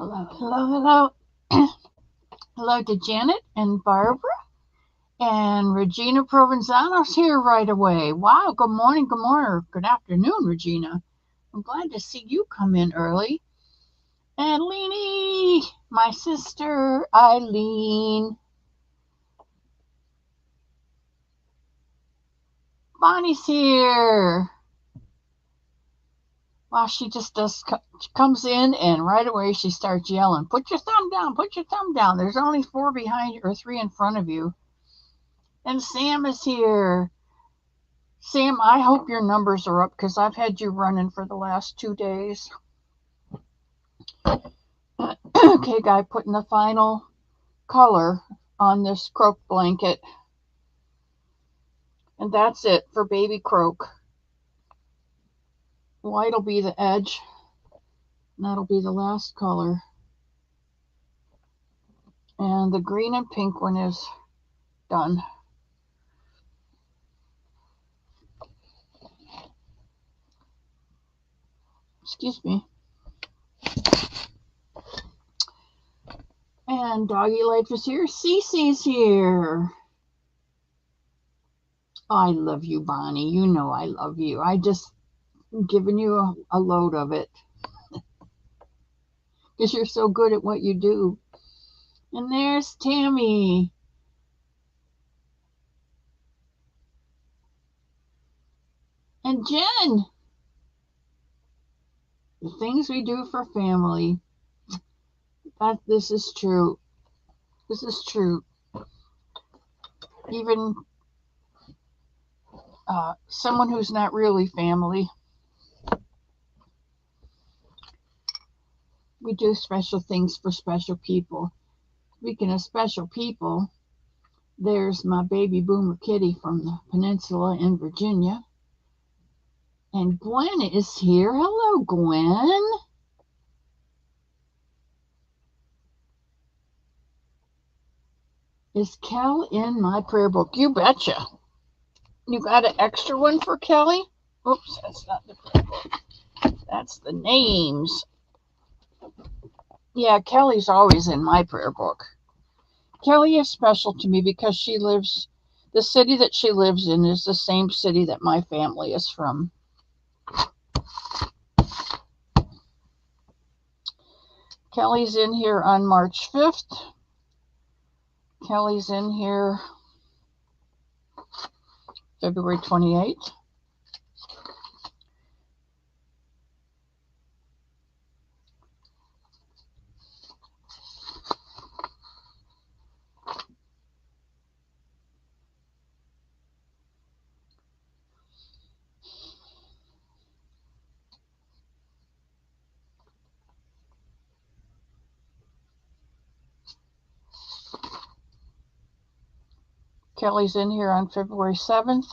Hello, hello, hello. Hello to Janet and Barbara and Regina Provenzano's here right away. Wow, good morning, good afternoon, Regina. I'm glad to see you come in early. And Leanie, my sister Eileen. Bonnie's here. Wow, she just she comes in and right away she starts yelling, "Put your thumb down, put your thumb down. There's only four behind you or three in front of you." And Sam is here. Sam, I hope your numbers are up because I've had you running for the last 2 days. Okay, guy, putting the final color on this croak blanket. And that's it for baby croak. White will be the edge. And that'll be the last color. And the green and pink one is done. Excuse me. And Doggy Life is here. Cece's here. I love you, Bonnie. You know I love you. I just giving you a load of it because you're so good at what you do. And there's Tammy. And Jen. The things we do for family. This is true. This is true. Even someone who's not really family. We do special things for special people. Speaking of special people, there's my baby boomer kitty from the peninsula in Virginia. And Gwen is here. Hello, Gwen. Is Kel in my prayer book? You betcha. You got an extra one for Kelly? Oops, that's not the prayer book. That's the names. Yeah, Kelly's always in my prayer book. Kelly is special to me because the city that she lives in is the same city that my family is from. Kelly's in here on March 5th. Kelly's in here February 28th. Kelly's in here on February 7th.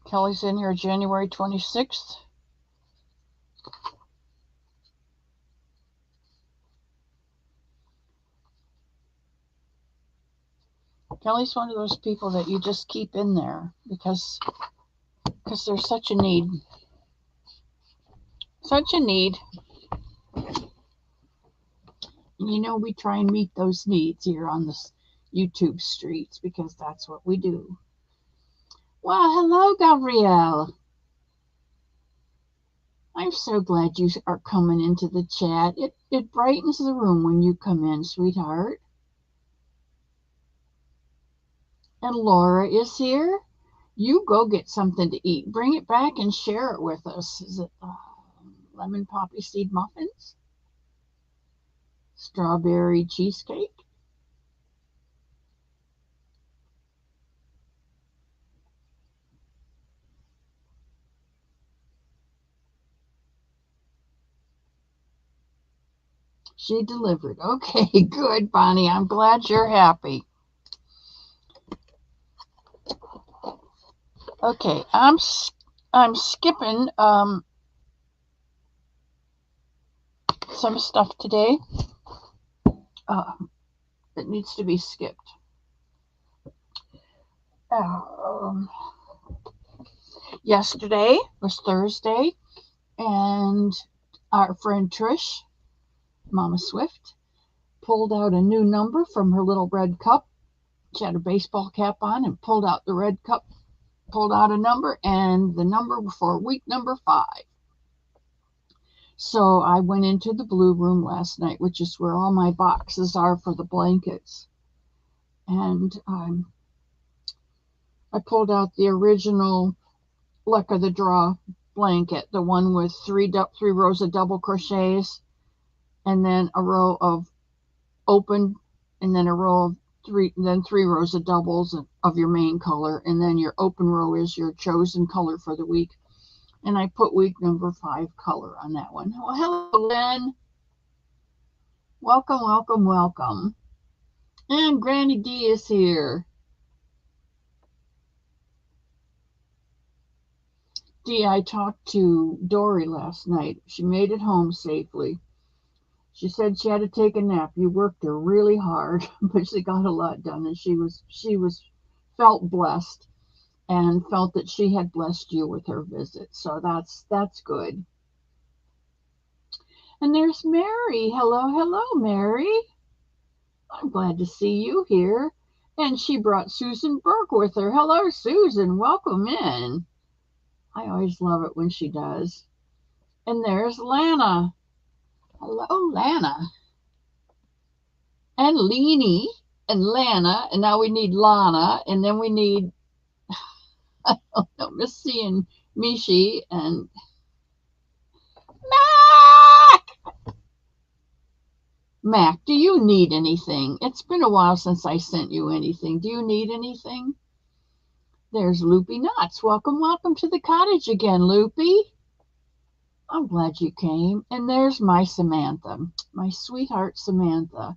Kelly's in here January 26th. Kelly's one of those people that you just keep in there because there's such a need. Such a need. You know, we try and meet those needs here on the YouTube streets because that's what we do. Well, hello, Gabrielle. I'm so glad you are coming into the chat. It brightens the room when you come in, sweetheart. And Laura is here. You go get something to eat. Bring it back and share it with us. Is it lemon poppy seed muffins? Strawberry cheesecake? She delivered. Okay, good, Bonnie. I'm glad you're happy. Okay, I'm skipping some stuff today that needs to be skipped. Yesterday was Thursday, and our friend Trish, Mama Swift, pulled out a new number from her little red cup. She had a baseball cap on and pulled out the red cup, pulled out a number, and the number for week number 5. So I went into the blue room last night, which is where all my boxes are for the blankets. And I pulled out the original Luck of the Draw blanket, the one with three rows of double crochets, and then a row of open, and then a row of three rows of doubles of your main color, and then your open row is your chosen color for the week. And I put week number 5 color on that one. Well, hello, Lynn. Welcome, welcome, welcome. And Granny D is here. Dee, I talked to Dory last night. She made it home safely. She said she had to take a nap. You worked her really hard, but she got a lot done, and she felt blessed and felt that she had blessed you with her visit. So that's good. And there's Mary. Hello, hello, Mary. I'm glad to see you here. And she brought Susan Burke with her. Hello, Susan. Welcome in. I always love it when she does. And there's Lana. Hello, Lana. And Leanie and Lana. And now we need Lana. And then we need, I don't know, Missy and Mishi and Mac. Mac, do you need anything? It's been a while since I sent you anything. Do you need anything? There's Loopy Knots. Welcome, welcome to the cottage again, Loopy. I'm glad you came. And there's my Samantha, my sweetheart Samantha.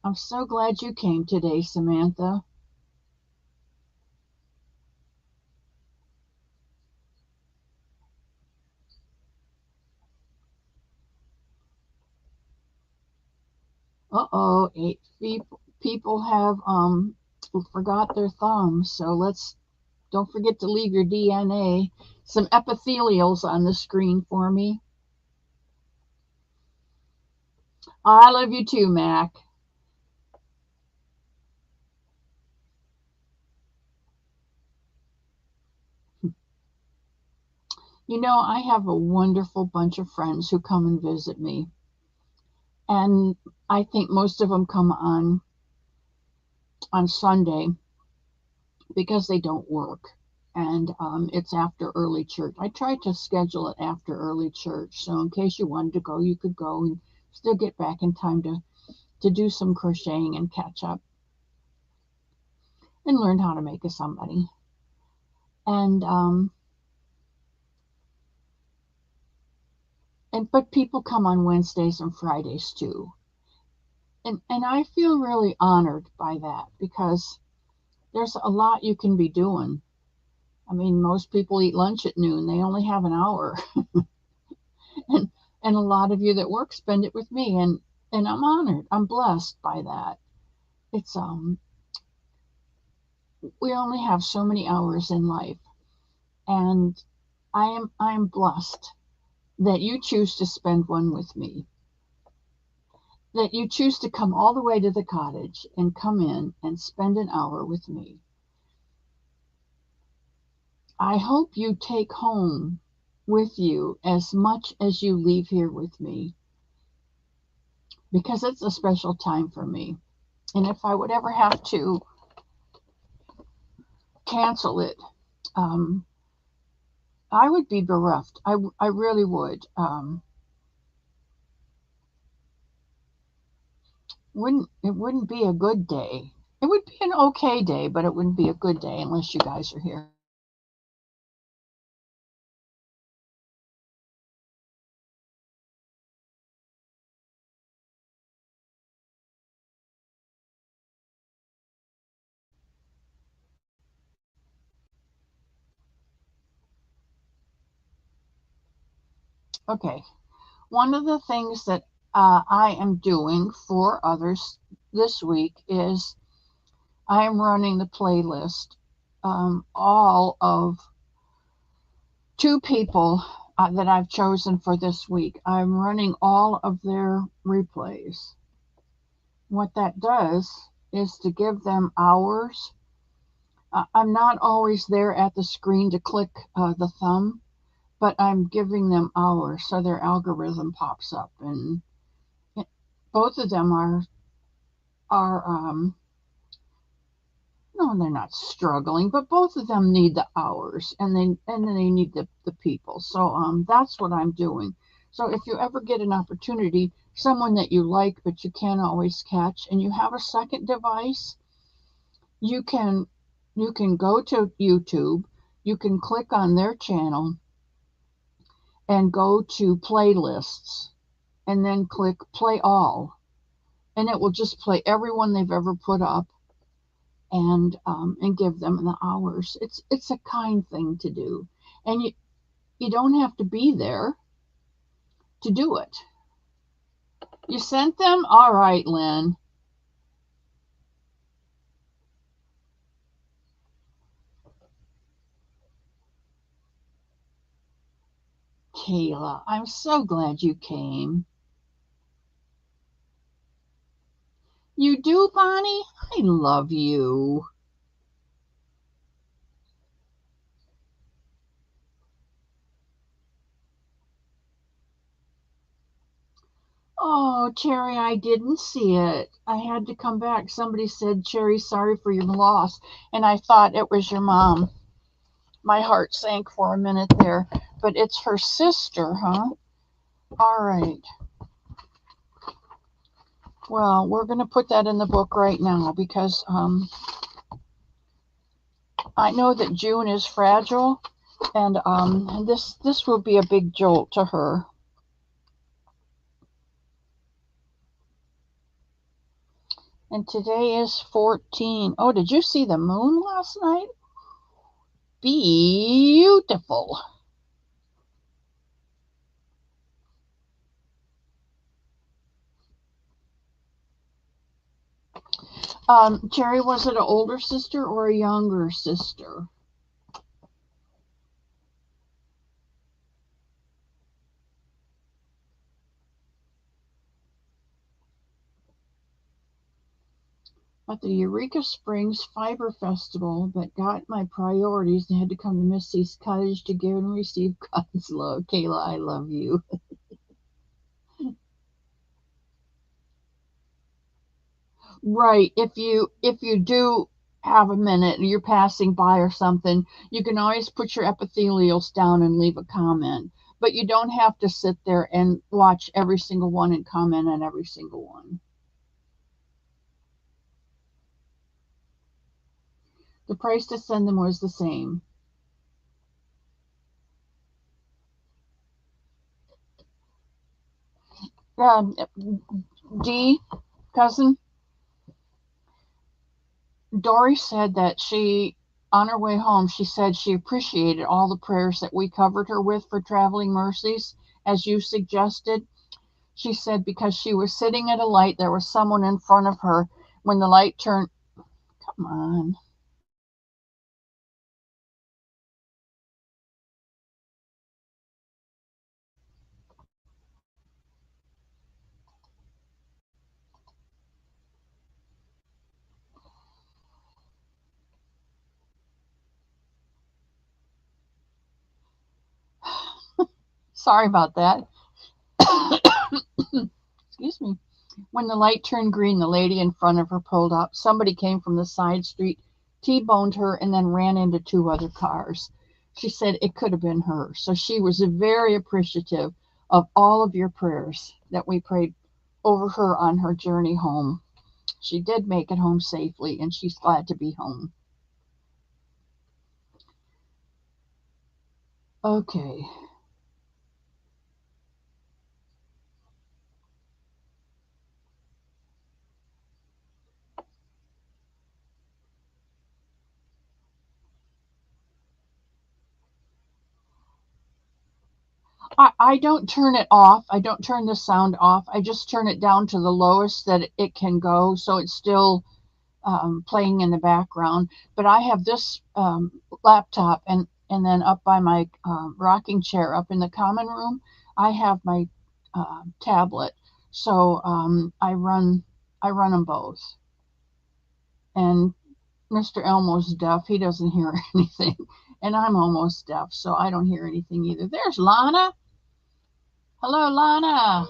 I'm so glad you came today, Samantha. Uh-oh, 8 people have forgot their thumbs. So don't forget to leave your DNA. Some epithelials on the screen for me. I love you too, Mac. You know, I have a wonderful bunch of friends who come and visit me. And I think most of them come on Sunday because they don't work. And it's after early church. I try to schedule it after early church. So in case you wanted to go, you could go and still get back in time to do some crocheting and catch up and learn how to make a somebody. And but people come on Wednesdays and Fridays too. And I feel really honored by that because there's a lot you can be doing. I mean, most people eat lunch at noon. They only have an hour. and a lot of you that work spend it with me, and I'm honored. I'm blessed by that. It's we only have so many hours in life, and I'm blessed that you choose to spend one with me. That you choose to come all the way to the cottage and come in and spend an hour with me. I hope you take home with you as much as you leave here with me, because it's a special time for me. And if I would ever have to cancel it, I would be bereft. I really would. It wouldn't be a good day. It would be an okay day, but it wouldn't be a good day unless you guys are here. Okay. One of the things that I am doing for others this week is I am running the playlist all of 2 people that I've chosen for this week. I'm running all of their replays. What that does is to give them hours. I'm not always there at the screen to click the thumb, but I'm giving them hours so their algorithm pops up. And both of them are no, they're not struggling, but both of them need the hours, and they need the people. So that's what I'm doing. So if you ever get an opportunity, someone that you like but you can't always catch, and you have a second device, you can go to YouTube, you can click on their channel and go to playlists, and then click play all, and it will just play everyone they've ever put up, and give them the hours. It's a kind thing to do, and you don't have to be there to do it. You sent them? All right, Lynn. Kayla, I'm so glad you came. You do, Bonnie? I love you. Oh, Cherry, I didn't see it. I had to come back. Somebody said, Cherry, sorry for your loss. And I thought it was your mom. My heart sank for a minute there. But it's her sister, huh? All right. Well, we're going to put that in the book right now because I know that June is fragile, and this will be a big jolt to her. And today is 14. Oh, did you see the moon last night? Beautiful. Cherry, was it an older sister or a younger sister? At the Eureka Springs Fiber Festival, but got my priorities and had to come to Missy's cottage to give and receive God's love. Kayla, I love you. Right. If you do have a minute and you're passing by or something, you can always put your epithelials down and leave a comment. But you don't have to sit there and watch every single one and comment on every single one. The price to send them was the same. D, cousin, Dory said that on her way home, she said she appreciated all the prayers that we covered her with for Traveling Mercies, as you suggested. She said because she was sitting at a light, there was someone in front of her. When the light turned, come on. Sorry about that. Excuse me. When the light turned green, the lady in front of her pulled up. Somebody came from the side street, T-boned her, and then ran into 2 other cars. She said it could have been her. So she was very appreciative of all of your prayers that we prayed over her on her journey home. She did make it home safely, and she's glad to be home. Okay. I don't turn it off. I don't turn the sound off. I just turn it down to the lowest that it can go, so it's still playing in the background. But I have this laptop, and then up by my rocking chair up in the common room, I have my tablet. So I run them both. And Mr. Elmo's deaf. He doesn't hear anything. And I'm almost deaf, so I don't hear anything either. There's Lana. Hello, Lana.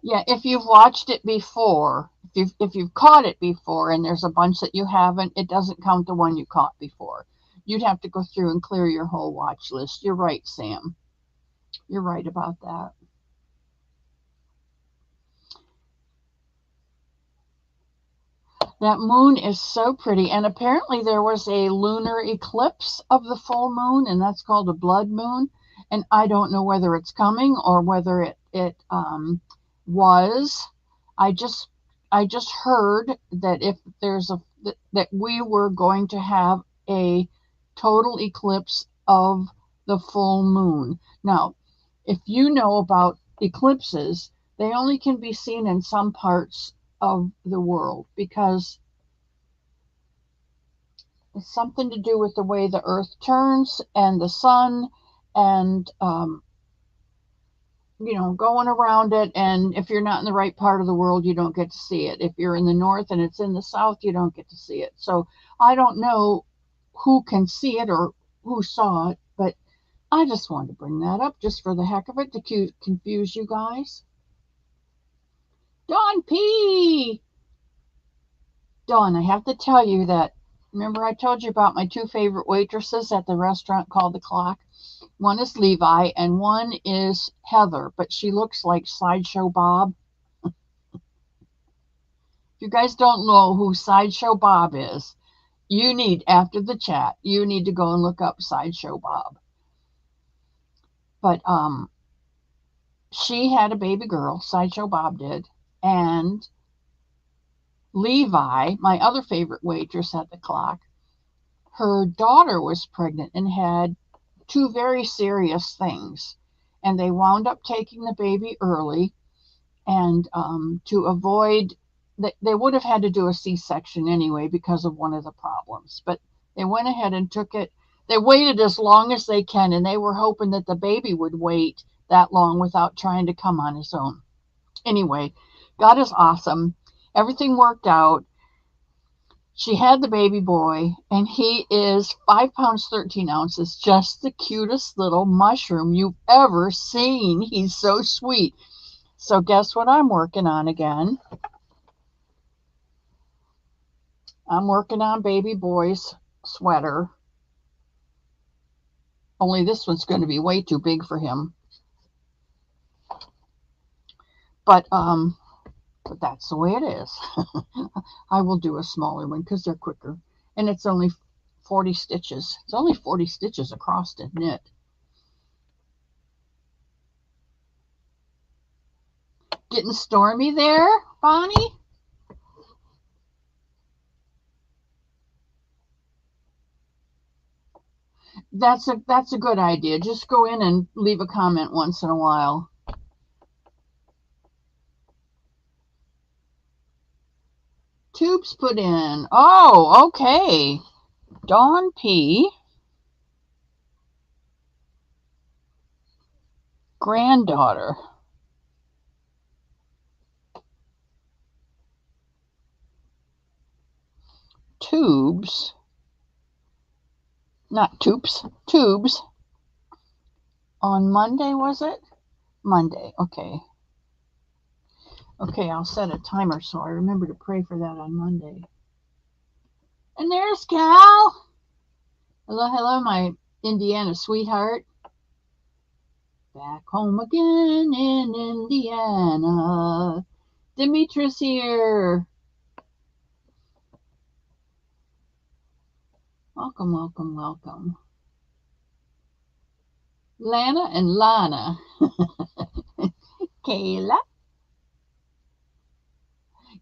Yeah, if you've watched it before, if you've caught it before and there's a bunch that you haven't, it doesn't count the one you caught before. You'd have to go through and clear your whole watch list. You're right, Sam. You're right about that. That moon is so pretty. And apparently there was a lunar eclipse of the full moon, and that's called a blood moon. And I don't know whether it's coming or whether it was. I just heard that if there's a that we were going to have a total eclipse of the full moon. Now, if you know about eclipses, they only can be seen in some parts of the world because it's something to do with the way the earth turns and the sun and going around it. And if you're not in the right part of the world, you don't get to see it. If you're in the north and it's in the south, you don't get to see it. So I don't know who can see it or who saw it, but I just wanted to bring that up just for the heck of it to confuse you guys. Dawn P. Dawn, I have to tell you that, remember I told you about my two favorite waitresses at the restaurant called The Clock? One is Levi and one is Heather, but she looks like Sideshow Bob. If you guys don't know who Sideshow Bob is, after the chat, you need to go and look up Sideshow Bob. But she had a baby girl, Sideshow Bob did, and Levi, my other favorite waitress at The Clock, her daughter was pregnant and had two very serious things. And they wound up taking the baby early. And to avoid, they would have had to do a C-section anyway because of one of the problems. But they went ahead and took it. They waited as long as they can, and they were hoping that the baby would wait that long without trying to come on his own. Anyway, God is awesome. Everything worked out. She had the baby boy, and he is 5 pounds 13 ounces, just the cutest little mushroom you've ever seen. He's so sweet. So guess what I'm working on again? I'm working on baby boy's sweater. Only this one's going to be way too big for him. But that's the way it is. I will do a smaller one because they're quicker. And it's only 40 stitches. It's only 40 stitches across to knit. Getting stormy there, Bonnie? That's a good idea. Just go in and leave a comment once in a while. Tubes put in. Oh, okay. Dawn P. Granddaughter. Tubes. Not tubes. Tubes. On Monday, was it? Monday. Okay. Okay, I'll set a timer so I remember to pray for that on Monday. And there's Cal. Hello, hello, my Indiana sweetheart. Back home again in Indiana. Demetra's here. Welcome, welcome, welcome. Lana and Lana. Kayla.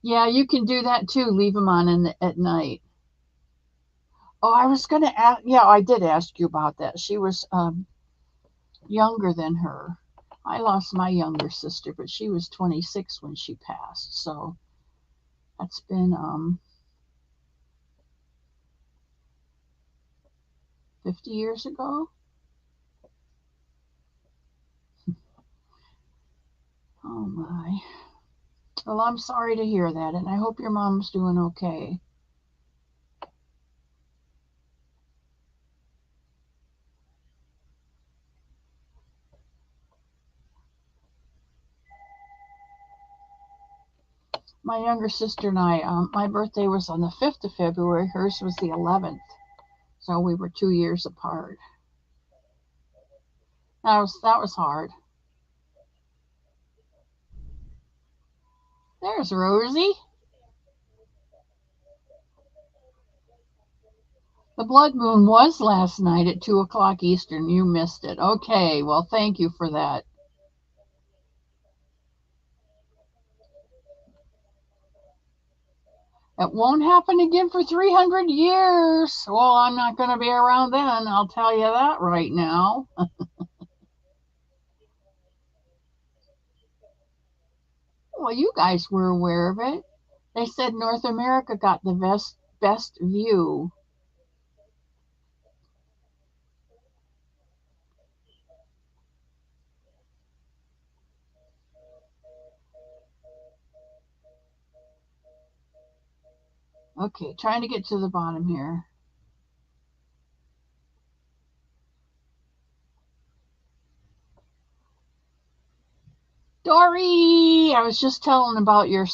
Yeah, you can do that too. Leave them on at night. Oh, I was going to ask. Yeah, I did ask you about that. She was younger than her. I lost my younger sister, but she was 26 when she passed. So that's been 50 years ago. Oh my. Well, I'm sorry to hear that, and I hope your mom's doing okay. My younger sister and I, my birthday was on the 5th of February. Hers was the 11th. So we were 2 years apart. That was hard. There's Rosie. The blood moon was last night at 2 o'clock Eastern. You missed it. Okay, well, thank you for that. It won't happen again for 300 years. Well, I'm not going to be around then. I'll tell you that right now. Well, you guys were aware of it. They said North America got the best view. Okay, trying to get to the bottom here. Dory, I was just telling about your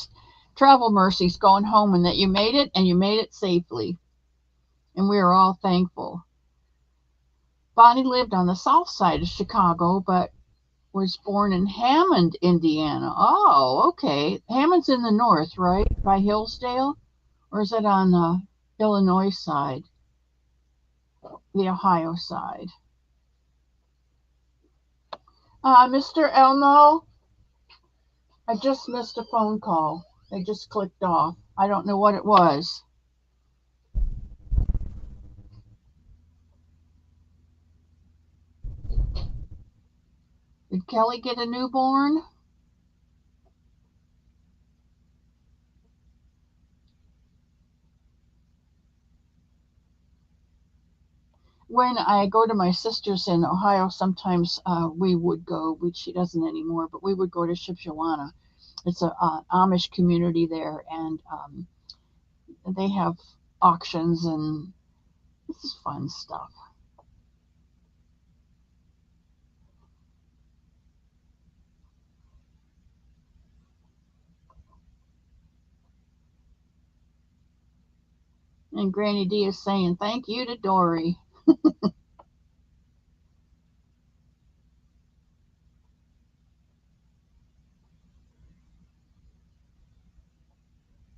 travel mercies going home and that you made it and you made it safely. And we are all thankful. Bonnie lived on the south side of Chicago, but was born in Hammond, Indiana. Oh, okay. Hammond's in the north, right? By Hillsdale? Or is it on the Illinois side, the Ohio side? Mr. Elmo, I just missed a phone call. They just clicked off. I don't know what it was. Did Kelly get a newborn? When I go to my sister's in Ohio, sometimes we would go, which she doesn't anymore, but we would go to Shipshewana. It's a Amish community there, and they have auctions, and this is fun stuff. And Granny D is saying thank you to Dory.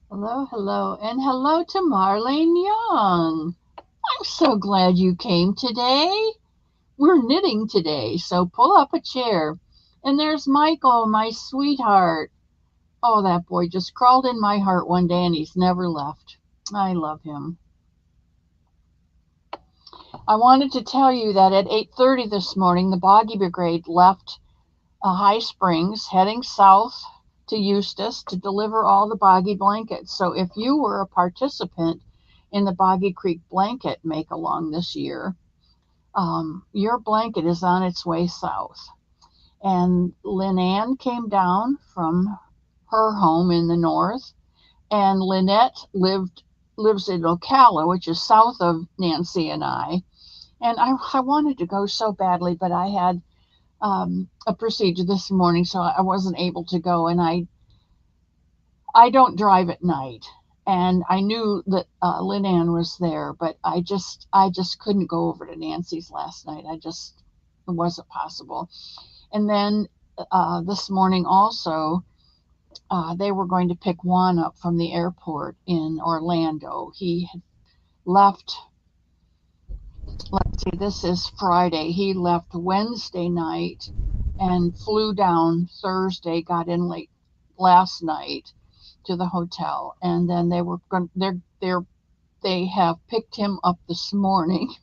Hello, hello, and hello to Marlene Young. I'm so glad you came today. We're knitting today, so pull up a chair. And there's Michael, my sweetheart. Oh, that boy just crawled in my heart one day and he's never left. I love him. I wanted to tell you that at 8:30 this morning, the Boggy Brigade left High Springs heading south to Eustis to deliver all the Boggy blankets. So if you were a participant in the Boggy Creek blanket make along this year, your blanket is on its way south. And Lynn Ann came down from her home in the north, and Lynette lives in Ocala, which is south of Nancy and I. And I wanted to go so badly, but I had a procedure this morning, so I wasn't able to go. And I don't drive at night, and I knew that Lynn Ann was there, but I just couldn't go over to Nancy's last night. It wasn't possible. And then this morning also, they were going to pick Juan up from the airport in Orlando. He had left, let's see, this is Friday. He left Wednesday night and flew down Thursday, got in late last night to the hotel. And then they're they have picked him up this morning,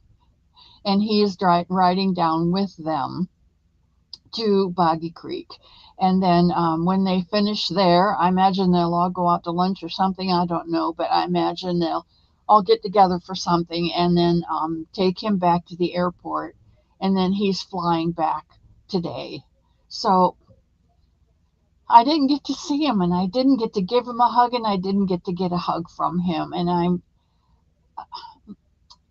and he is riding down with them to Boggy Creek. And then when they finish there, I imagine they'll all go out to lunch or something. I don't know, but I imagine they'll all get together for something and then take him back to the airport. And then he's flying back today. So I didn't get to see him, and I didn't get to give him a hug, and I didn't get to get a hug from him. And I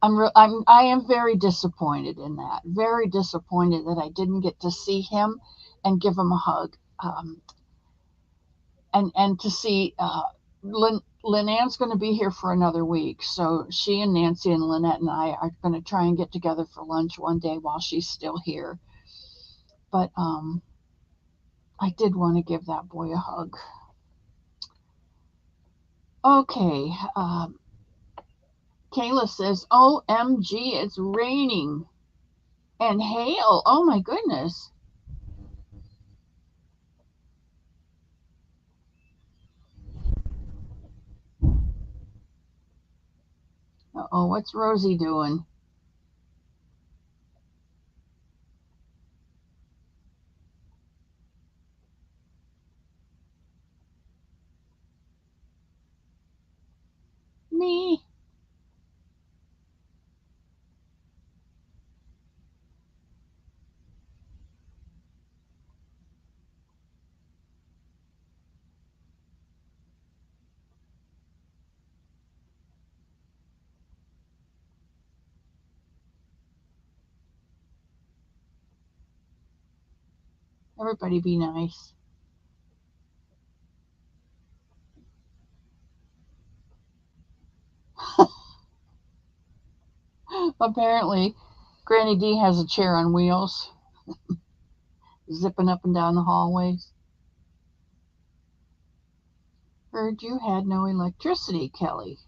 am very disappointed in that. Very disappointed that I didn't get to see him and give him a hug. And to see Lynn-Ann's going to be here for another week, so she and Nancy and Lynette and I are going to try and get together for lunch one day while she's still here. But I did want to give that boy a hug. Okay. Kayla says, OMG, it's raining and hail. Oh my goodness. Uh-oh, what's Rosie doing? Me. Everybody be nice. Apparently, Granny D has a chair on wheels, zipping up and down the hallways. Heard you had no electricity, Kelly.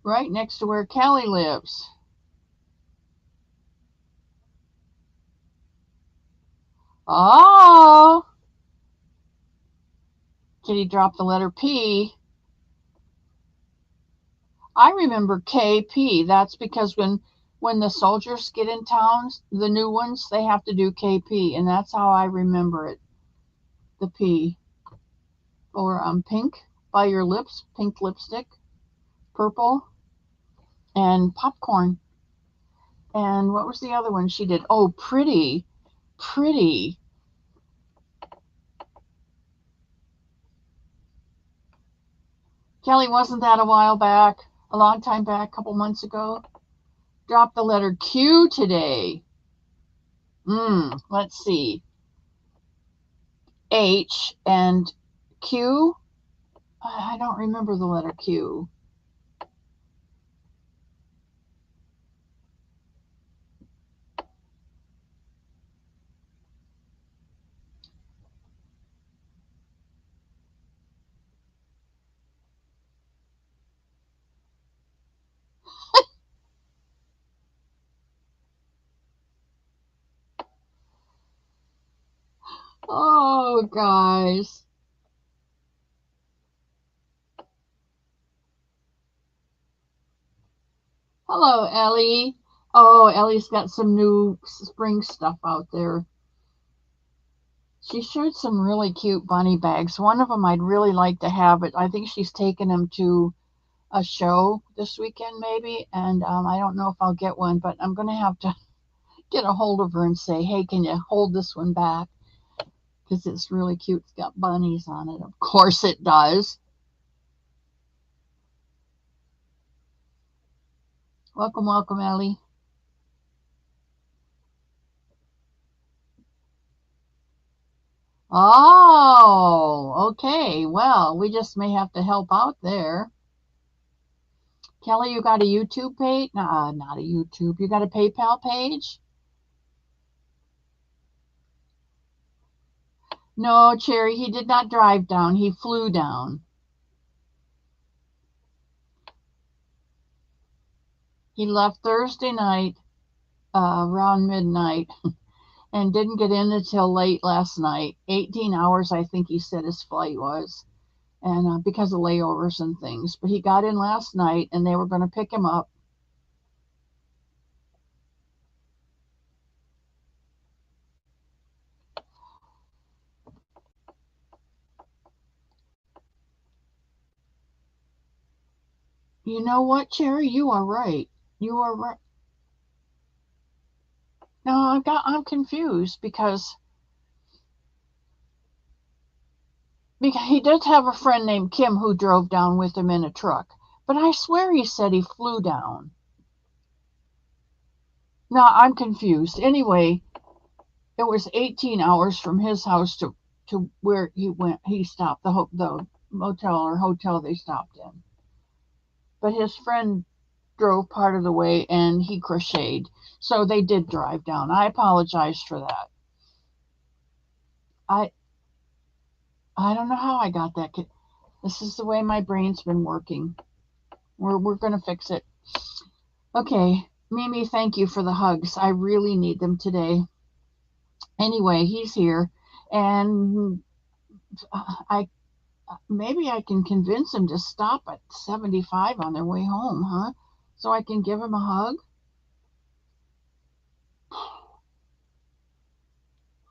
Right next to where Kelly lives. Oh! Kitty dropped the letter P. I remember KP. That's because when the soldiers get in towns, the new ones, they have to do KP, and that's how I remember it. The P. Or pink by your lips, pink lipstick, purple, and popcorn. And what was the other one she did? Oh, pretty. Pretty. Kelly, wasn't that a while back? A long time back, a couple months ago? Dropped the letter Q today. Let's see. H and Q. I don't remember the letter Q. Oh, guys. Hello, Ellie. Oh, Ellie's got some new spring stuff out there. She showed some really cute bunny bags. One of them I'd really like to have it. I think she's taking them to a show this weekend, maybe. And I don't know if I'll get one, but I'm going to have to get a hold of her and say, hey, can you hold this one back? Because it's really cute. It's got bunnies on it. Of course it does. Welcome, welcome, Ellie. Oh, okay. Well, we just may have to help out there. Kelly, you got a YouTube page? Not a YouTube. You got a PayPal page? No, Cherry, he did not drive down. He flew down. He left Thursday night around midnight and didn't get in until late last night. 18 hours, I think he said his flight was, and because of layovers and things. But he got in last night, and they were going to pick him up. You know what, Cherry? You are right. You are right. No, I'm confused because he does have a friend named Kim who drove down with him in a truck. But I swear he said he flew down. No, I'm confused. Anyway, it was 18 hours from his house to where he went. He stopped the motel or hotel they stopped in. But his friend drove part of the way and he crocheted. So they did drive down. I apologize for that. I I don't know how I got that. This is the way my brain's been working. We're going to fix it. Okay, Mimi, thank you for the hugs. I really need them today. Anyway, he's here, and I maybe I can convince him to stop at 75 on their way home, huh? So I can give him a hug.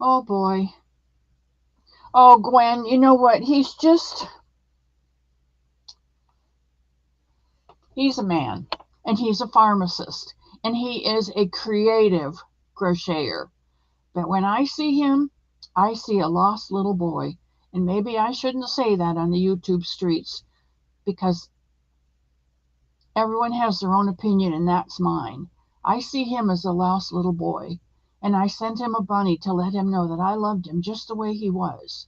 Oh boy. Oh, Gwen, you know what? He's a man, and he's a pharmacist, and he is a creative crocheter. But when I see him, I see a lost little boy. And maybe I shouldn't say that on the YouTube streets because everyone has their own opinion and that's mine. I see him as a lost little boy. And I sent him a bunny to let him know that I loved him just the way he was.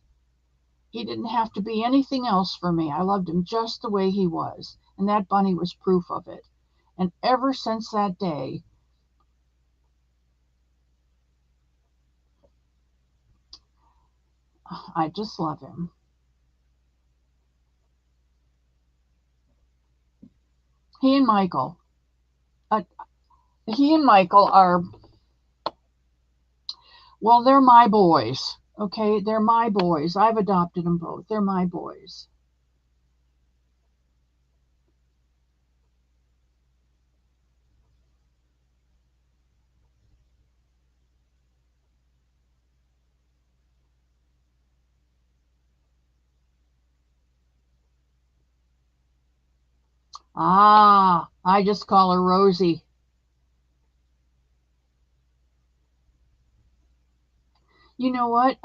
He didn't have to be anything else for me. I loved him just the way he was. And that bunny was proof of it. And ever since that day, I just love him. He and Michael. Uh, he and Michael are, well, they're my boys. Okay, they're my boys. I've adopted them both. They're my boys. Ah, I just call her Rosie. You know what?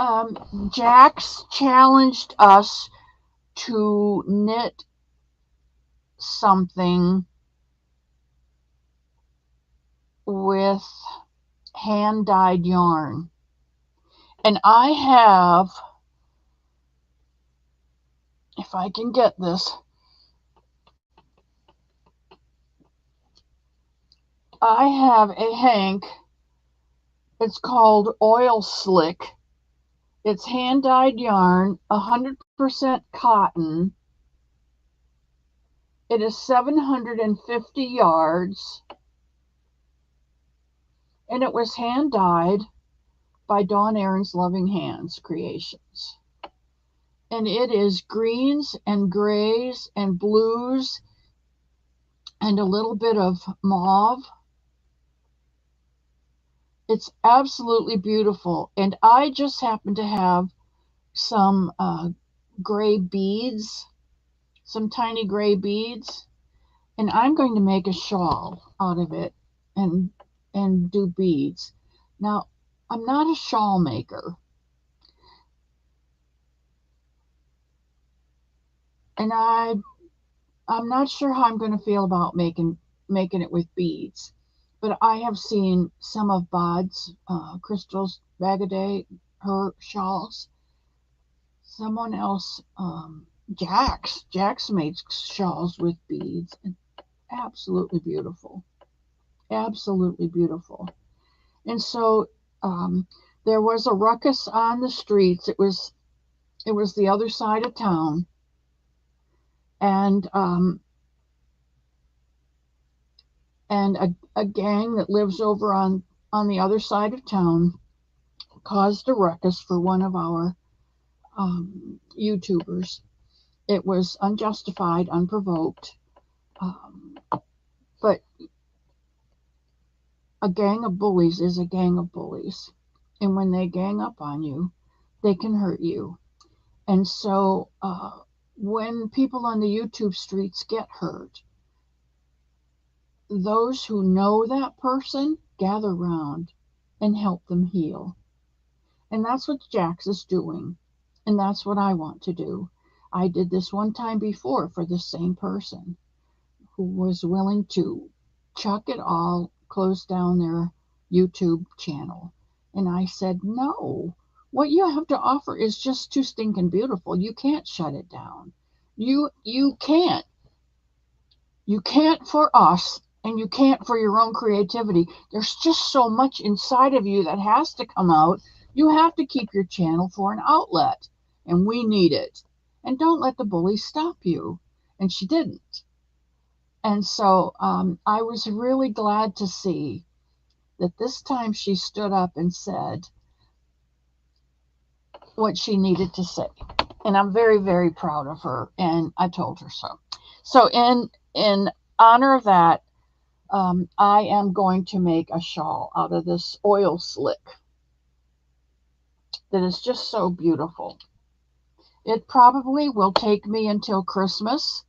Jax challenged us to knit something with hand dyed yarn. And I have, if I can get this, I have a hank. It's called Oil Slick. It's hand dyed yarn, 100% cotton. It is 750 yards, and it was hand dyed by Dawn Aaron's Loving Hands Creations. And it is greens and grays and blues and a little bit of mauve. It's absolutely beautiful. And I just happen to have some gray beads, some tiny gray beads, and I'm going to make a shawl out of it and do beads. Now, I'm not a shawl maker, and I'm not sure how I'm going to feel about making it with beads. But I have seen some of Bod's Crystal's Bagaday, her shawls. Someone else, Jax made shawls with beads, and absolutely beautiful, absolutely beautiful. And so there was a ruckus on the streets. It was the other side of town, and a gang that lives over on on the other side of town caused a ruckus for one of our YouTubers. It was unjustified, unprovoked, but a gang of bullies is a gang of bullies. And when they gang up on you, they can hurt you. And so when people on the YouTube streets get hurt, those who know that person gather round and help them heal. And that's what Jax is doing. And that's what I want to do. I did this one time before for the same person who was willing to chuck it all, close down their YouTube channel. And I said, no, what you have to offer is just too stinking beautiful. You can't shut it down. You can't. You can't for us, and you can't for your own creativity. There's just so much inside of you that has to come out. You have to keep your channel for an outlet, and we need it. And don't let the bully stop you. And she didn't. And so I was really glad to see that this time she stood up and said what she needed to say. And I'm very, very proud of her. And I told her so. So in honor of that, I am going to make a shawl out of this oil slick that is just so beautiful. It probably will take me until Christmas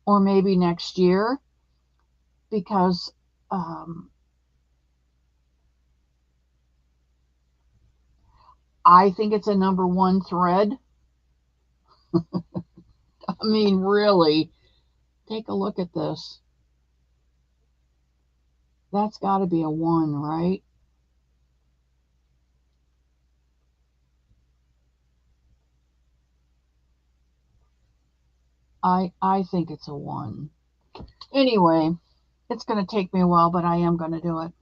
or maybe next year because I think it's a #1 thread. I mean, really, take a look at this. That's got to be a 1, right? I think it's a 1. Anyway, it's going to take me a while, but I am going to do it.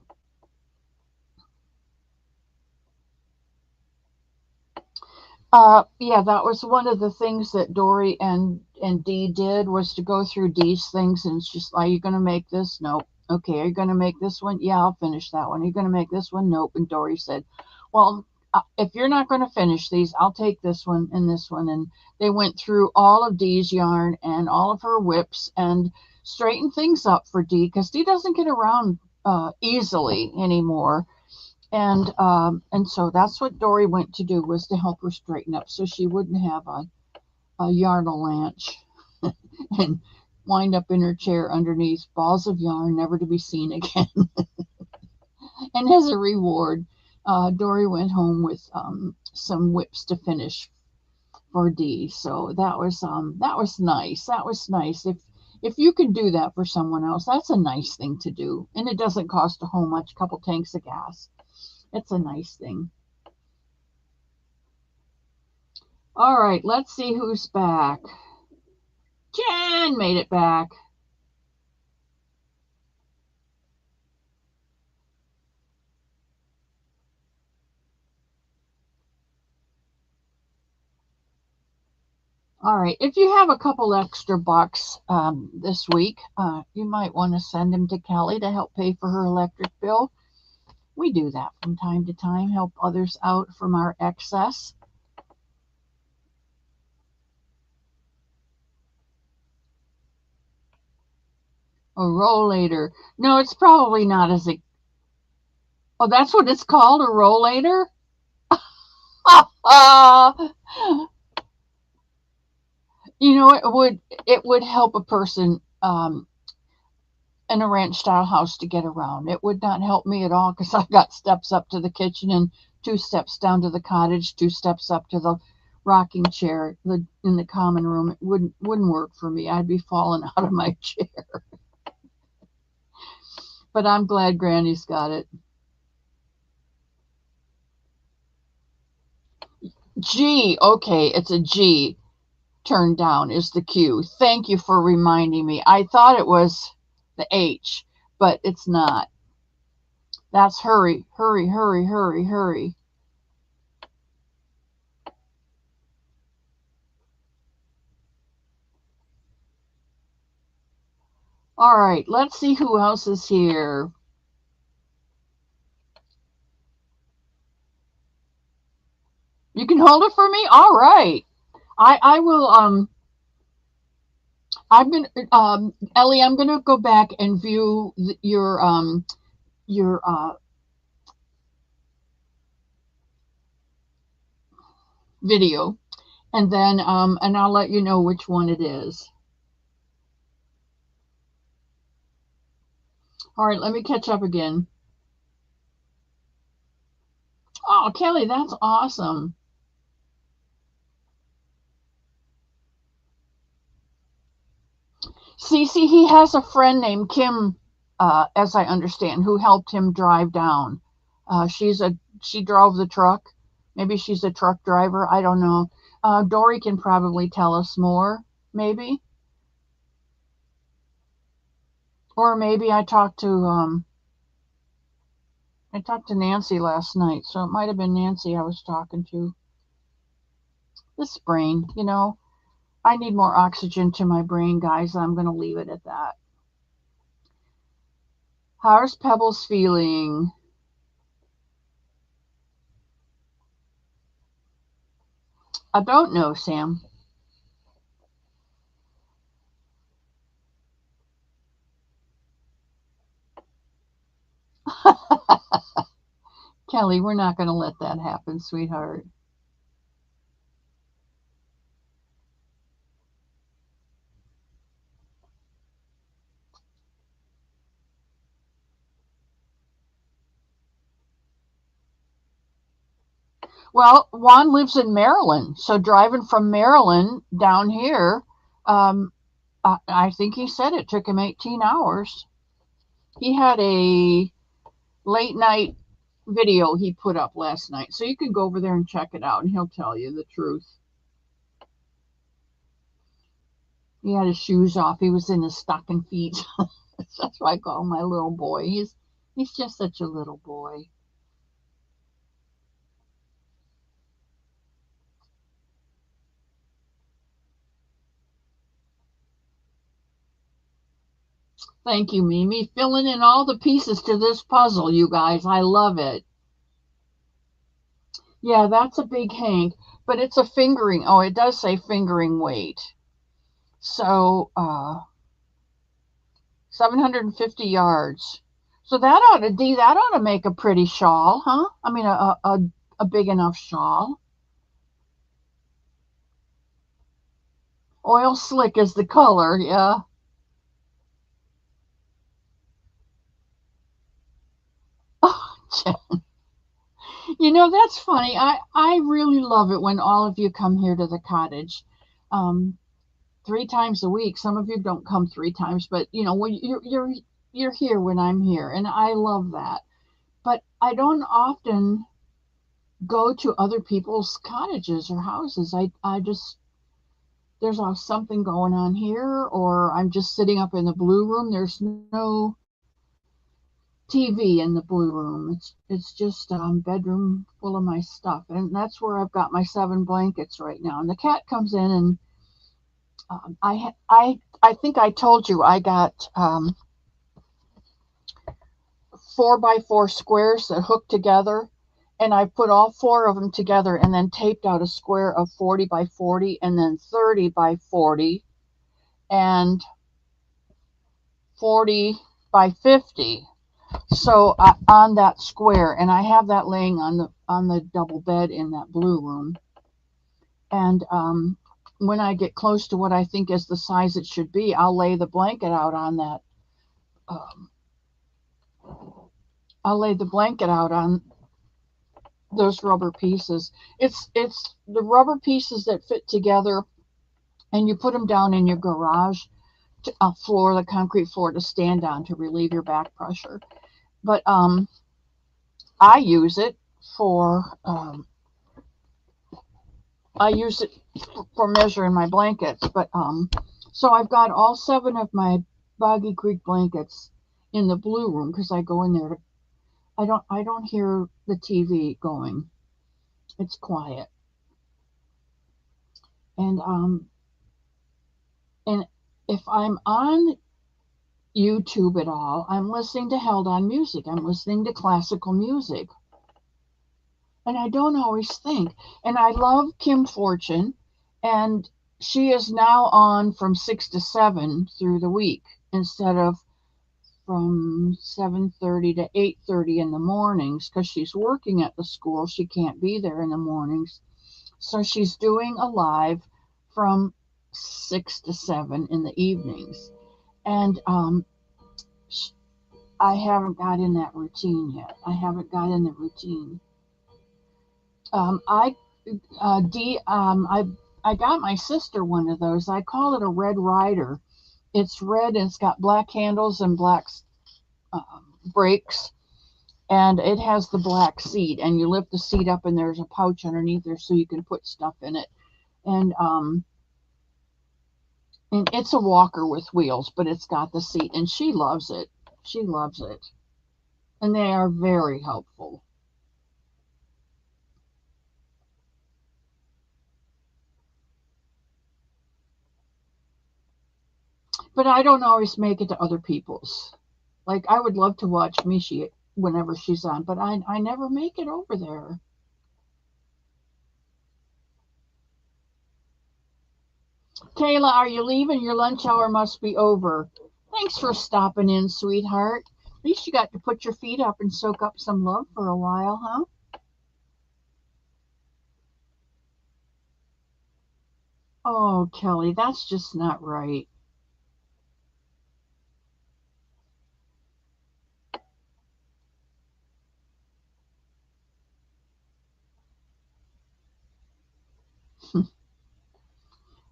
Yeah, that was one of the things that Dory and Dee did, was to go through Dee's things, and it's just, are you going to make this? Nope. Okay, are you going to make this one? Yeah, I'll finish that one. Are you going to make this one? Nope. And Dory said, well, if you're not going to finish these, I'll take this one and this one. And they went through all of Dee's yarn and all of her whips and straightened things up for Dee, because Dee doesn't get around easily anymore. And so that's what Dory went to do, was to help her straighten up so she wouldn't have a yarn avalanche and wind up in her chair underneath balls of yarn never to be seen again. And as a reward, Dory went home with some whips to finish for Dee. So that was nice. That was nice. If you can do that for someone else, that's a nice thing to do, and it doesn't cost a whole much, couple tanks of gas. It's a nice thing. All right, let's see who's back. Jen made it back. All right, if you have a couple extra bucks this week, you might want to send them to Kelly to help pay for her electric bill. We do that from time to time, help others out from our excess. A rollator. No, it's probably not as a... Oh, that's what it's called, a rollator? You know, it would help a person in a ranch style house to get around. It would not help me at all, because I've got steps up to the kitchen and 2 steps down to the cottage, 2 steps up to the rocking chair in the common room. It wouldn't work for me. I'd be falling out of my chair. But I'm glad Granny's got it. G, okay, it's a G. Turned down is the Q. Thank you for reminding me. I thought it was the H, but it's not. That's hurry, hurry, hurry, hurry, hurry. All right, let's see who else is here. can hold it for me? All right. I will I'm gonna Ellie, I'm gonna go back and view your video, and then and I'll let you know which one it is. All right, let me catch up again. Oh, Kelly, that's awesome. See, he has a friend named Kim, as I understand, who helped him drive down. She drove the truck. Maybe she's a truck driver. I don't know. Dory can probably tell us more, maybe. Or maybe I talked to Nancy last night, so it might have been Nancy I was talking to. This brain, I need more oxygen to my brain, guys. I'm going to leave it at that. How's Pebbles feeling? I don't know, Sam. Kelly, we're not going to let that happen, sweetheart. Well, Juan lives in Maryland, so driving from Maryland down here, um, I think he said it took him 18 hours. He had a late night video he put up last night, so you can go over there and check it out, and he'll tell you the truth. He had his shoes off. He was in his stocking feet. That's why I call him my little boy. He's just such a little boy. Thank you, Mimi. Filling in all the pieces to this puzzle, you guys. I love it. Yeah, that's a big hank, but it's a fingering. Oh, it does say fingering weight. So, 750 yards. So that ought to make a pretty shawl, huh? I mean, a big enough shawl. Oil slick is the color, yeah. That's funny. I really love it when all of you come here to the cottage. Um, 3 times a week. Some of you don't come 3 times, but when you're here when I'm here, and I love that. But I don't often go to other people's cottages or houses. I just there's something going on here, or I'm just sitting up in the blue room. There's no TV in the blue room. It's just bedroom full of my stuff, and that's where I've got my 7 blankets right now. And the cat comes in, and I think I told you I got 4x4 squares that hook together, and I put all 4 of them together and then taped out a square of 40x40 and then 30x40 and 40x50. So on that square, and I have that laying on the double bed in that blue room. And when I get close to what I think is the size it should be, I'll lay the blanket out on that. I'll lay the blanket out on those rubber pieces. It's the rubber pieces that fit together, and you put them down in your garage floor, the concrete floor, to stand on to relieve your back pressure. But I use it for measuring my blankets. But so I've got all 7 of my Boggy Creek blankets in the blue room because I go in there to. I don't hear the TV going. It's quiet. And if I'm on YouTube at all, I'm listening to Held On Music. I'm listening to classical music. And I don't always think. And I love Kim Fortune, and she is now on from 6 to 7 through the week instead of from 7:30 to 8:30 in the mornings because she's working at the school. She can't be there in the mornings. So she's doing a live from 6 to 7 in the evenings. And I haven't got in that routine yet. I haven't got in the routine. I I got my sister one of those. I call it a Red Rider. It's red and it's got black handles and black brakes, and it has the black seat. And you lift the seat up, and there's a pouch underneath there so you can put stuff in it. And it's a walker with wheels, but it's got the seat, and she loves it. She loves it, and they are very helpful. But I don't always make it to other people's. Like, I would love to watch Mishi whenever she's on, but I never make it over there. Kayla, are you leaving? Your lunch hour must be over. Thanks for stopping in, sweetheart. At least you got to put your feet up and soak up some love for a while, huh? Oh, Kelly, that's just not right.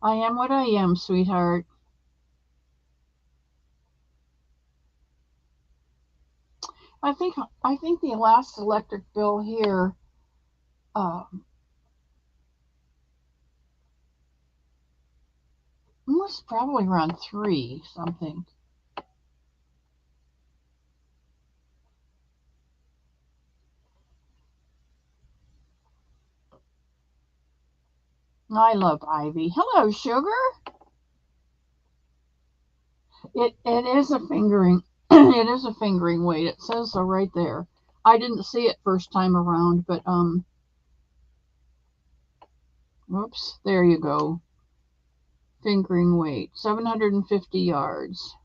I am what I am, sweetheart. I think I think the last electric bill here uh, was probably around three something. I love Ivy. Hello, sugar. It is a fingering. It is a fingering weight. It says so right there. I didn't see it first time around, but whoops, there you go. Fingering weight, 750 yards.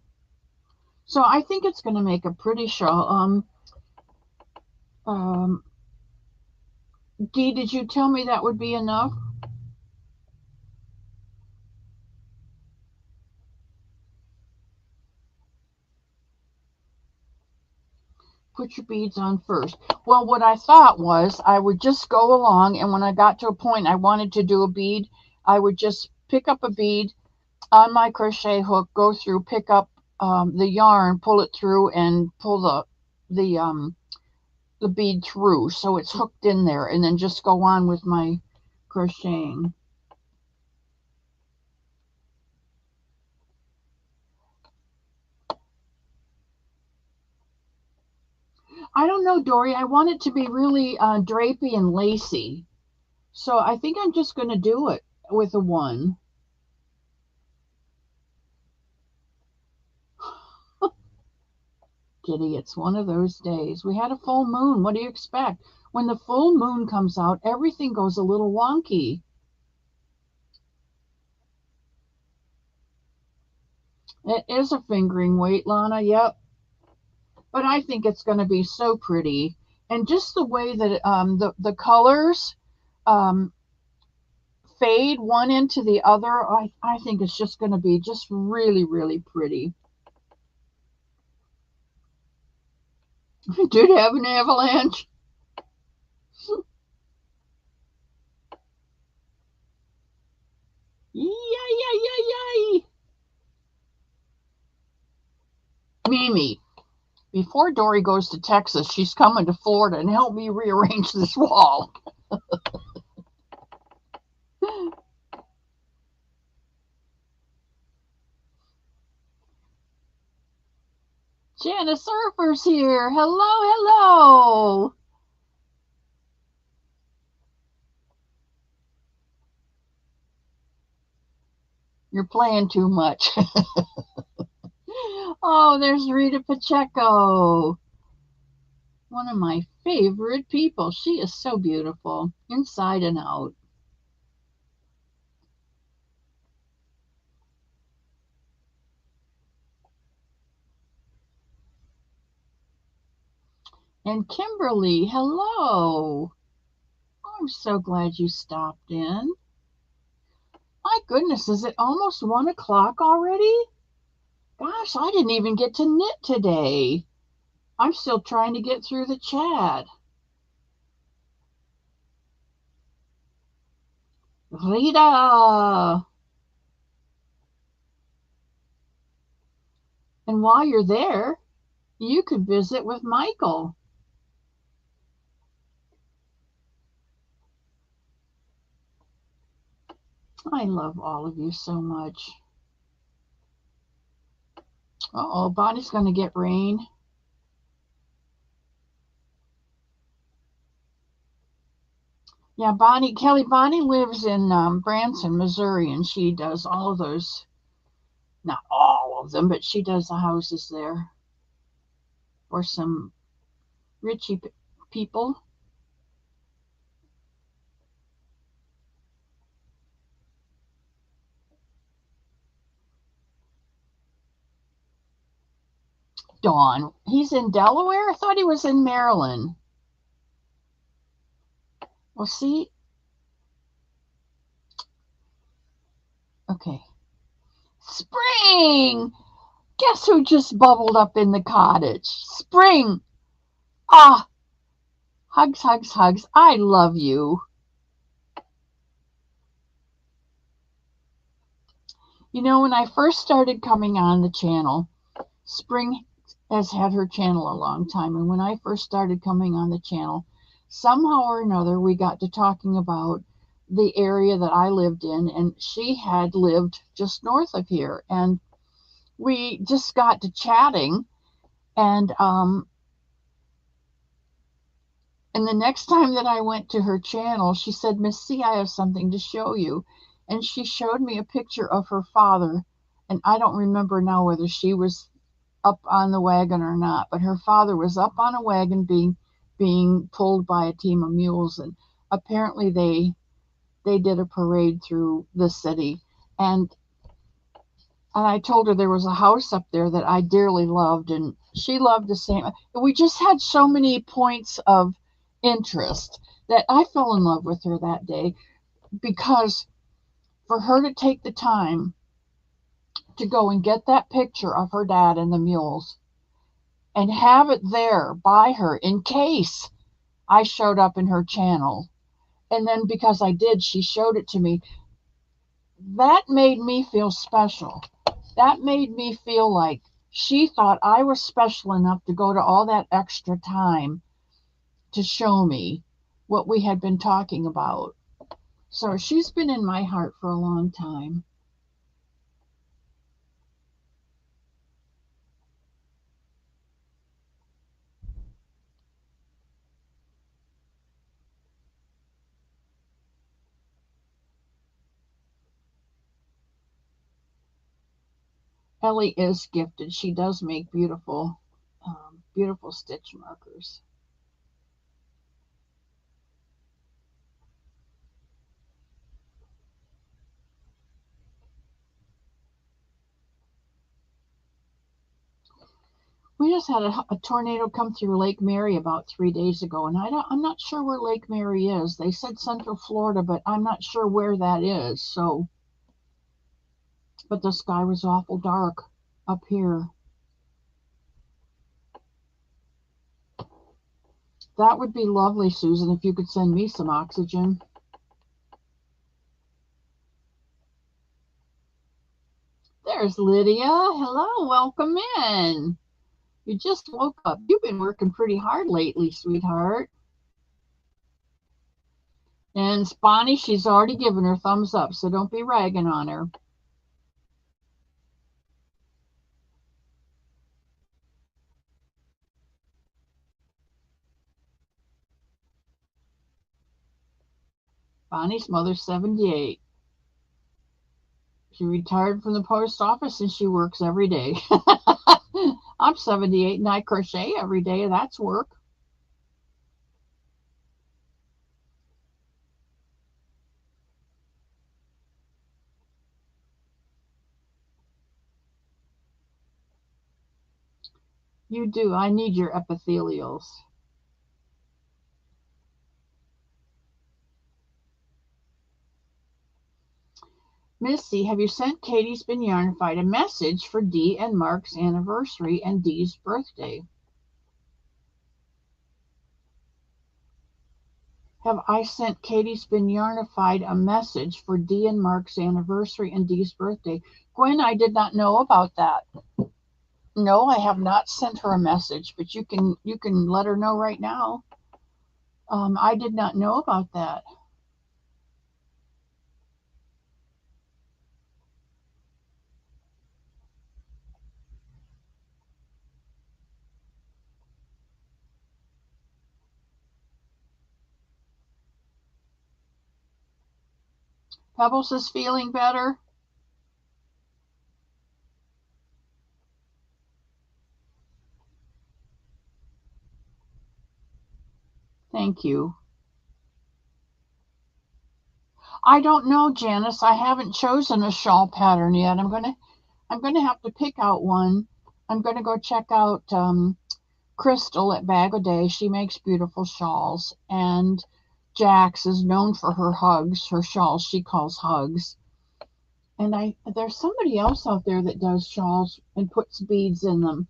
So I think it's going to make a pretty show. Um, Dee, did you tell me that would be enough? Put your beads on first. Well, what I thought was I would just go along, and when I got to a point I wanted to do a bead, I would just pick up a bead on my crochet hook, go through, pick up the yarn, pull it through, and pull the bead through so it's hooked in there, and then just go on with my crocheting. I don't know, Dory. I want it to be really drapey and lacy. So I think I'm just going to do it with a one. Kitty, it's one of those days. We had a full moon. What do you expect? When the full moon comes out, everything goes a little wonky. It is a fingering weight, Lana. Yep. But I think it's going to be so pretty. And just the way that the colors um, fade one into the other, I think it's just going to be just really, really pretty. Did have an avalanche? Yay, yay, yay, yay. Mimi, before Dory goes to Texas, she's coming to Florida and help me rearrange this wall. Janice Surfer's here. Hello, hello. You're playing too much. Oh, there's Rita Pacheco. One of my favorite people. She is so beautiful, inside and out. And Kimberly, hello. I'm so glad you stopped in. My goodness, is it almost 1 o'clock already? Gosh, I didn't even get to knit today. I'm still trying to get through the chat. Rita! And while you're there, you could visit with Michael. I love all of you so much. Uh-oh, Bonnie's going to get rain. Yeah, Bonnie lives in Branson, Missouri, and she does all of those, not all of them, but she does the houses there for some richy people. Dawn, he's in Delaware? I thought he was in Maryland. Well, see, okay. Spring! Guess who just bubbled up in the cottage? Spring! Ah, hugs, hugs, hugs. I love you. You know, when I first started coming on the channel, Spring has had her channel a long time. And when I first started coming on the channel, somehow or another, we got to talking about the area that I lived in. And she had lived just north of here. And we just got to chatting. And the next time that I went to her channel, she said, Miss C, I have something to show you. And she showed me a picture of her father. And I don't remember now whether she was up on the wagon or not, but her father was up on a wagon being pulled by a team of mules. And apparently they did a parade through the city. And I told her there was a house up there that I dearly loved, and she loved the same. We just had so many points of interest that I fell in love with her that day, because for her to take the time to go and get that picture of her dad and the mules and have it there by her in case I showed up in her channel. And then because I did, she showed it to me. That made me feel special. That made me feel like she thought I was special enough to go to all that extra time to show me what we had been talking about. So she's been in my heart for a long time. Ellie is gifted. She does make beautiful stitch markers. We just had a tornado come through Lake Mary about 3 days ago, and I'm not sure where Lake Mary is. They said Central Florida, but I'm not sure where that is. So, but the sky was awful dark up here. That would be lovely, Susan, if you could send me some oxygen. There's Lydia. Hello, welcome in. You just woke up. You've been working pretty hard lately, sweetheart. And Bonnie, she's already given her thumbs up, so don't be ragging on her. Bonnie's mother's 78. She retired from the post office and she works every day. I'm 78 and I crochet every day. That's work. You do. I need your epithelials. Missy, have you sent Katie's Been Yarnified a message for Dee and Mark's anniversary and Dee's birthday? Have I sent Katie's Been Yarnified a message for Dee and Mark's anniversary and Dee's birthday? Gwen, I did not know about that. No, I have not sent her a message, but you can let her know right now. I did not know about that. Pebbles is feeling better. Thank you. I don't know, Janice. I haven't chosen a shawl pattern yet. I'm gonna have to pick out one. I'm gonna go check out Crystal at Bag O' Day. She makes beautiful shawls, and Jax is known for her hugs, her shawls she calls hugs. And there's somebody else out there that does shawls and puts beads in them.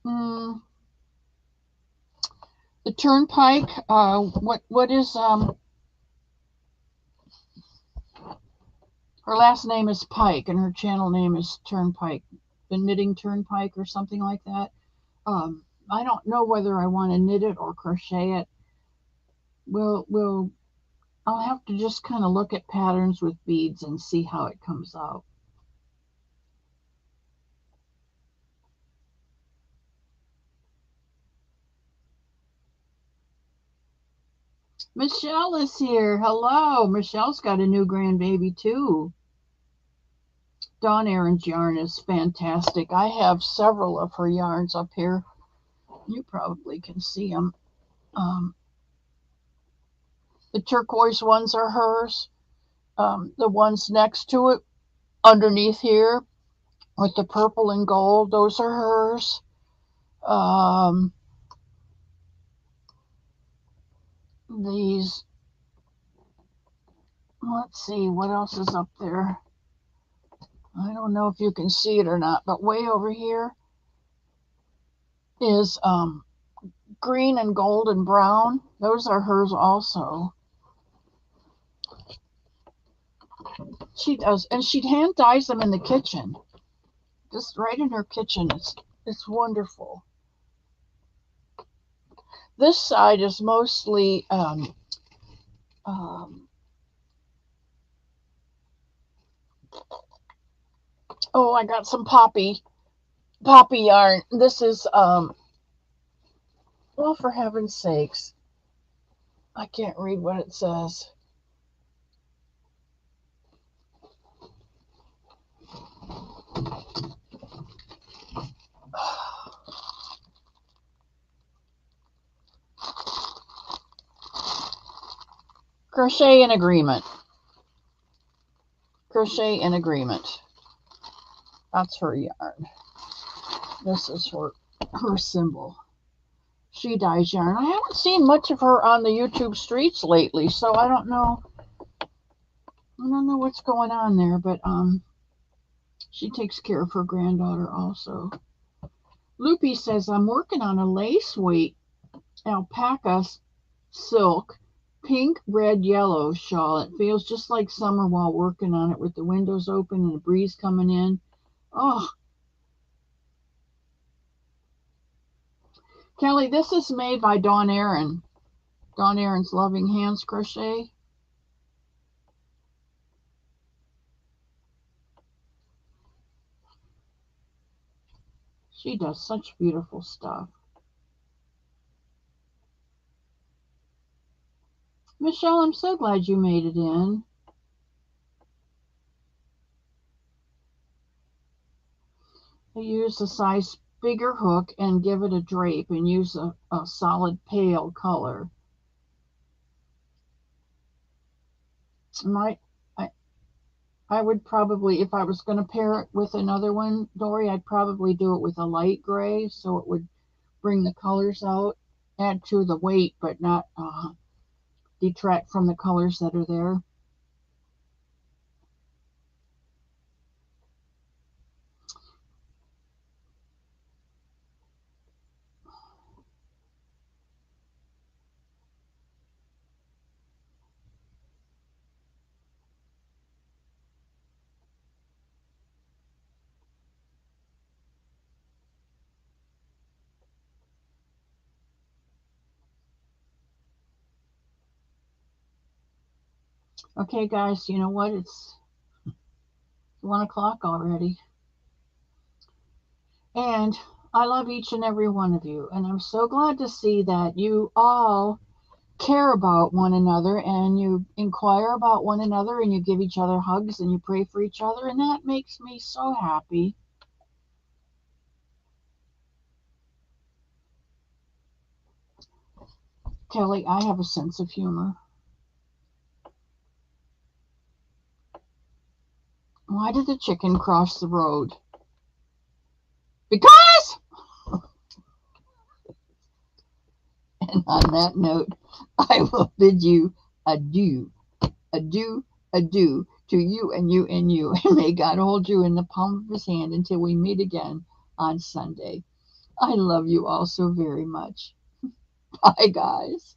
Mm, the Turnpike. What is her last name is Pike, and her channel name is Turnpike, the Knitting Turnpike or something like that. I don't know whether I want to knit it or crochet it. I'll have to just kind of look at patterns with beads and see how it comes out. Michelle is here. Hello. Michelle's got a new grandbaby too. Dawn Aaron's yarn is fantastic. I have several of her yarns up here. You probably can see them. The turquoise ones are hers. The ones next to it, underneath here, with the purple and gold, those are hers. These, let's see, what else is up there? I don't know if you can see it or not, but way over here is green and gold and brown. Those are hers also. She does, and she hand dyes them in the kitchen, just right in her kitchen. It's wonderful. This side is mostly oh, I got some poppy yarn. This is well, for heaven's sakes, I can't read what it says. Crochet in agreement. Crochet in agreement. That's her yarn. This is her symbol. She dyes yarn. I haven't seen much of her on the YouTube streets lately, so I don't know. I don't know what's going on there, but she takes care of her granddaughter also. Loopy says, I'm working on a lace weight alpaca silk pink, red, yellow shawl. It feels just like summer while working on it with the windows open and a breeze coming in. Oh, Kelly, this is made by Dawn Aaron. Dawn Aaron's Loving Hands Crochet. She does such beautiful stuff. Michelle, I'm so glad you made it in. I use a size bigger hook and give it a drape and use a solid pale color. I I would probably, if I was going to pair it with another one, Dory, I'd probably do it with a light gray so it would bring the colors out, add to the weight, but not detract from the colors that are there. Okay, guys, you know what? It's 1 o'clock already. And I love each and every one of you. And I'm so glad to see that you all care about one another and you inquire about one another and you give each other hugs and you pray for each other. And that makes me so happy. Kelly, I have a sense of humor. Why did the chicken cross the road? Because! And on that note, I will bid you adieu, adieu, adieu to you and you and you. And may God hold you in the palm of his hand until we meet again on Sunday. I love you all so very much. Bye, guys.